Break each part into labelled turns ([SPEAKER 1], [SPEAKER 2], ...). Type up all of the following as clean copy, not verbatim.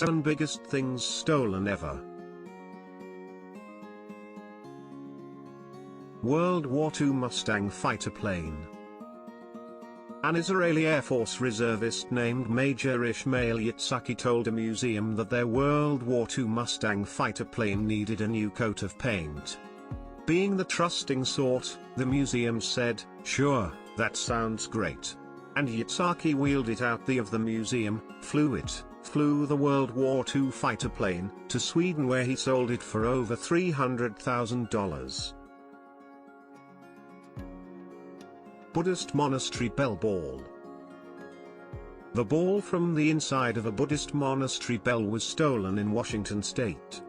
[SPEAKER 1] 7 biggest things stolen ever. World War II Mustang fighter plane. An Israeli Air Force reservist named Major Ishmael Yitzhaki told a museum that their World War II Mustang fighter plane needed a new coat of paint. Being the trusting sort, the museum said, "Sure, that sounds great." And Yitzhaki wheeled it out of the museum, flew the World War II fighter plane, to Sweden where he sold it for over $300,000. Buddhist Monastery Bell Ball. The ball from the inside of a Buddhist monastery bell was stolen in Washington state.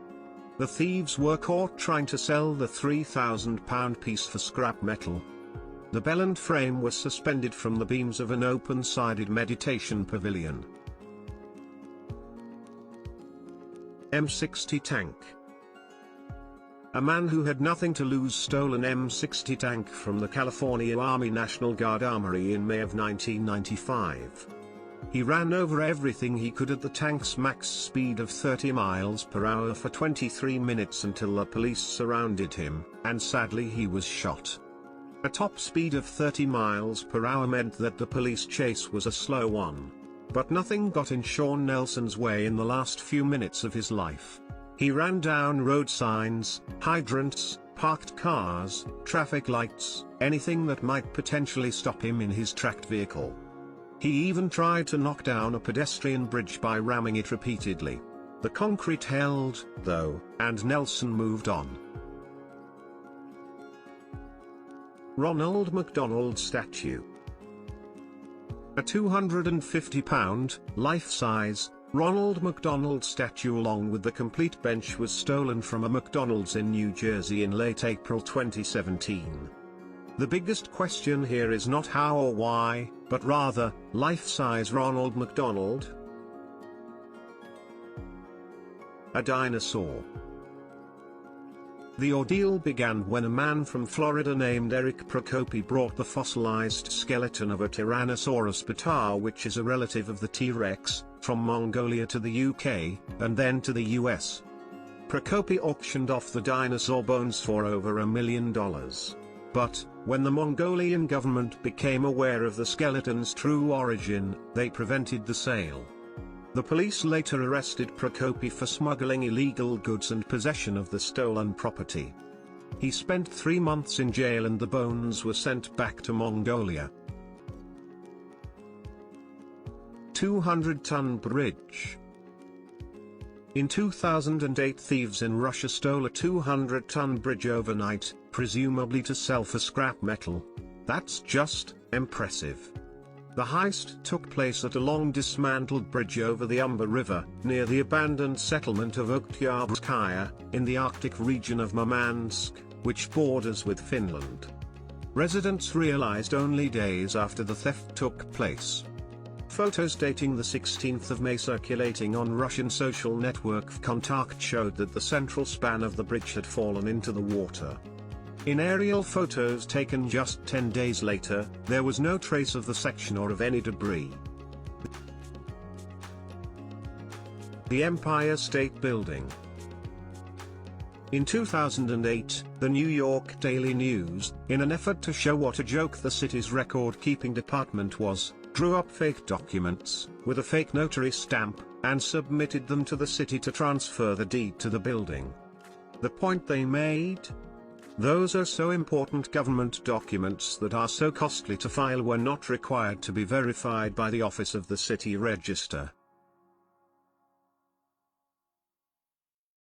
[SPEAKER 1] The thieves were caught trying to sell the £3,000 piece for scrap metal. The bell and frame were suspended from the beams of an open-sided meditation pavilion. M60 tank. A man who had nothing to lose stole an M60 tank from the California Army National Guard Armory in May of 1995. He ran over everything he could at the tank's max speed of 30 miles per hour for 23 minutes until the police surrounded him, and sadly he was shot. A top speed of 30 miles per hour meant that the police chase was a slow one. But nothing got in Sean Nelson's way in the last few minutes of his life. He ran down road signs, hydrants, parked cars, traffic lights, anything that might potentially stop him in his tracked vehicle. He even tried to knock down a pedestrian bridge by ramming it repeatedly. The concrete held, though, and Nelson moved on. Ronald McDonald statue. A 250-pound, life-size, Ronald McDonald statue along with the complete bench was stolen from a McDonald's in New Jersey in late April 2017. The biggest question here is not how or why, but rather, life-size Ronald McDonald? A dinosaur. The ordeal began when a man from Florida named Eric Procopi brought the fossilized skeleton of a Tyrannosaurus bata, which is a relative of the T-Rex, from Mongolia to the UK, and then to the US. Procopi auctioned off the dinosaur bones for over $1 million. But, when the Mongolian government became aware of the skeleton's true origin, they prevented the sale. The police later arrested Procopi for smuggling illegal goods and possession of the stolen property. He spent 3 months in jail and the bones were sent back to Mongolia. 200-ton bridge. In 2008, thieves in Russia stole a 200-ton bridge overnight, presumably to sell for scrap metal. That's just impressive. The heist took place at a long-dismantled bridge over the Umba River, near the abandoned settlement of Oktyabrskyia, in the Arctic region of Murmansk, which borders with Finland. Residents realized only days after the theft took place. Photos dating the 16th of May circulating on Russian social network VKontakte showed that the central span of the bridge had fallen into the water. In aerial photos taken just 10 days later, there was no trace of the section or of any debris. The Empire State Building. In 2008, the New York Daily News, in an effort to show what a joke the city's record-keeping department was, drew up fake documents, with a fake notary stamp, and submitted them to the city to transfer the deed to the building. The point they made? Those are so important government documents that are so costly to file were not required to be verified by the Office of the City Register.